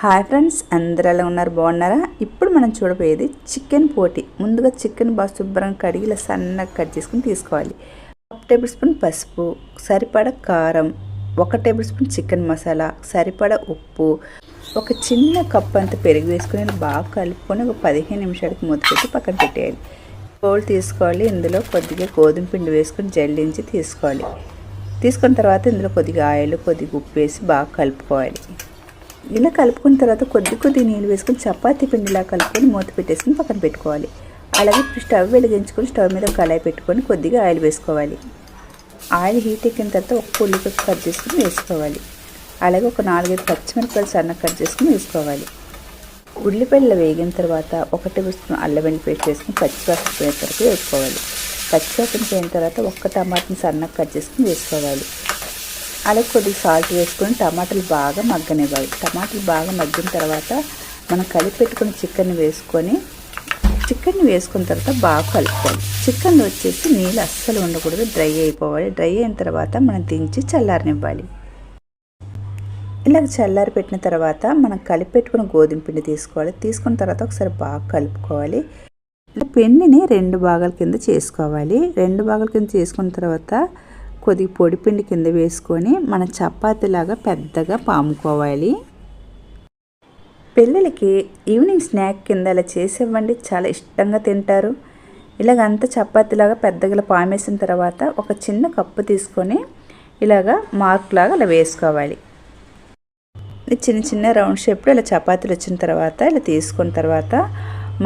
Hi friends, అందరూ ఎలా ఉన్నారు? బాగున్నారా? ఇప్పుడు మనం చూడబోయేది చికెన్ పోటీ. ముందుగా చికెన్ బాగా శుభ్రంగా కడిగి ఇలా సన్నగా కట్ చేసుకుని తీసుకోవాలి. 1 టేబుల్ స్పూన్ పసుపు, సరిపడా కారం, 1 టేబుల్ స్పూన్ చికెన్ మసాలా, సరిపడా ఉప్పు, ఒక చిన్న కప్ అంత పెరుగు వేసుకుని బాగా కలుపుకొని ఒక 15 నిమిషాలకు మూత పెట్టి పక్కన పెట్టేయాలి. బౌల్ తీసుకోవాలి. ఇందులో కొద్దిగా గోధుమ పిండి వేసుకొని జల్లించి తీసుకోవాలి. తీసుకున్న తర్వాత ఇందులో కొద్దిగా ఆయిల్, కొద్దిగా ఉప్పు వేసి బాగా కలుపుకోవాలి. ఇలా కలుపుకున్న తర్వాత కొద్ది నీళ్ళు వేసుకొని చపాతీ పిండిలా కలుపుకొని మూత పెట్టేసుకుని పక్కన పెట్టుకోవాలి. అలాగే ఇప్పుడు స్టవ్ వెలిగించుకొని స్టవ్ మీద కళాయి పెట్టుకొని కొద్దిగా ఆయిల్ వేసుకోవాలి. ఆయిల్ హీట్ ఎక్కిన తర్వాత ఒక ఉల్లిపాయ కట్ చేసుకుని వేసుకోవాలి. అలాగే ఒక 4-5 పచ్చిమిరపకాయలు సన్నగా కట్ చేసుకుని వేసుకోవాలి. ఉల్లిపాయలు వేగిన తర్వాత 1 టేబుల్ స్పూన్ అల్లం వెల్లుల్లి పేస్ట్ వేసుకుని పచ్చివాసన పోయిన వరకు వేసుకోవాలి. పచ్చివాసన పోయిన తర్వాత 1 టమాటాని సన్నగా కట్ చేసుకుని వేసుకోవాలి. అలాగే కొద్దిగా సాల్ట్ వేసుకొని టమాటాలు బాగా మగ్గనివ్వాలి. టమాటాలు బాగా మగ్గిన తర్వాత మనం కలిపి పెట్టుకుని చికెన్ వేసుకున్న తర్వాత బాగా కలుపుకోవాలి. చికెన్లో వచ్చేసి నీళ్ళు అస్సలు ఉండకూడదు, డ్రై అయిపోవాలి. డ్రై అయిన తర్వాత మనం దించి చల్లారనివ్వాలి. ఇలా చల్లారి పెట్టిన తర్వాత మనం కలిపి పెట్టుకున్న గోధుమ పిండి తీసుకోవాలి. తీసుకున్న తర్వాత ఒకసారి బాగా కలుపుకోవాలి. పిండిని 2 భాగాల కింద చేసుకోవాలి. 2 భాగాల కింద చేసుకున్న తర్వాత కొద్దిగా పొడి పిండి కింద వేసుకొని మన చపాతీలాగా పెద్దగా పాముకోవాలి. పిల్లలకి ఈవినింగ్ స్నాక్ కింద ఇలా చేసివ్వండి, చాలా ఇష్టంగా తింటారు. ఇలాగంతా చపాతీలాగా పెద్దగా పామేసిన తర్వాత ఒక చిన్న కప్పు తీసుకొని ఇలాగా మార్క్లాగా అలా వేసుకోవాలి. చిన్న చిన్న రౌండ్ షేప్లో ఇలా చపాతీలు వచ్చిన తర్వాత ఇలా తీసుకున్న తర్వాత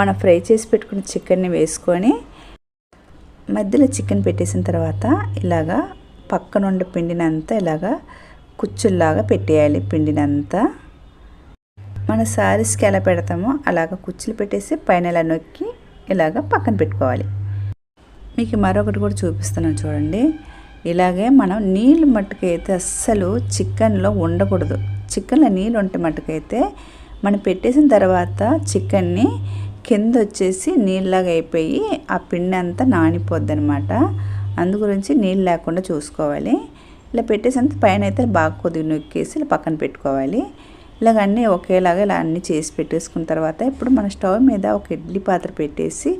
మనం ఫ్రై చేసి పెట్టుకున్న చికెన్ని వేసుకొని మధ్యలో చికెన్ పెట్టేసిన తర్వాత ఇలాగా పక్కనుండి పిండినంతా ఇలాగా కుచ్చుల్లాగా పెట్టేయాలి. పిండినంతా మన సారీస్కి ఎలా పెడతామో అలాగ కుచ్చులు పెట్టేసి పైన ఇలా నొక్కి ఇలాగ పక్కన పెట్టుకోవాలి. మీకు మరొకటి కూడా చూపిస్తున్నాను చూడండి. ఇలాగే మనం నీళ్ళు మట్టుకైతే అస్సలు చికెన్లో ఉండకూడదు. చికెన్లో నీళ్ళు ఉంటే మట్టుకైతే మనం పెట్టేసిన తర్వాత చికెన్ని కింద వచ్చేసి నీళ్ళలాగా అయిపోయి ఆ పిండి అంతా నానిపోద్ది అనమాట. అందు గురించి నీళ్ళు లేకుండా చూసుకోవాలి. ఇలా పెట్టేసినంత పైన అయితే బాగా కొద్దిగా నొక్కేసి ఇలా పక్కన పెట్టుకోవాలి. ఇలాగ అన్నీ ఒకేలాగా ఇలా అన్నీ చేసి పెట్టేసుకున్న తర్వాత ఇప్పుడు మన స్టవ్ మీద ఒక ఇడ్లీ పాత్ర పెట్టేసి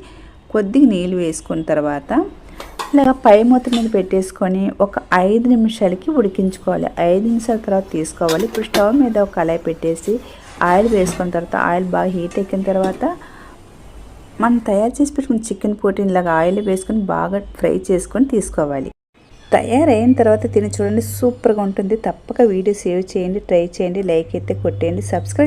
కొద్దిగా నీళ్ళు వేసుకున్న తర్వాత ఇలాగ పై మూత మీద పెట్టేసుకొని ఒక 5 నిమిషాలకి ఉడికించుకోవాలి. 5 నిమిషాల తర్వాత తీసుకోవాలి. ఇప్పుడు స్టవ్ మీద ఒక కళాయి పెట్టేసి ఆయిల్ వేసుకున్న తర్వాత ఆయిల్ బాగా హీట్ ఎక్కిన తర్వాత మనం తయారు చేసి పెట్టుకున్న చికెన్ పోటీని ఇలాగ ఆయిల్ వేసుకొని బాగా ఫ్రై చేసుకొని తీసుకోవాలి. తయారైన తర్వాత తిని చూడండి, సూపర్గా ఉంటుంది. తప్పక వీడియో సేవ్ చేయండి, ట్రై చేయండి, లైక్ అయితే కొట్టేయండి, సబ్స్క్రైబ్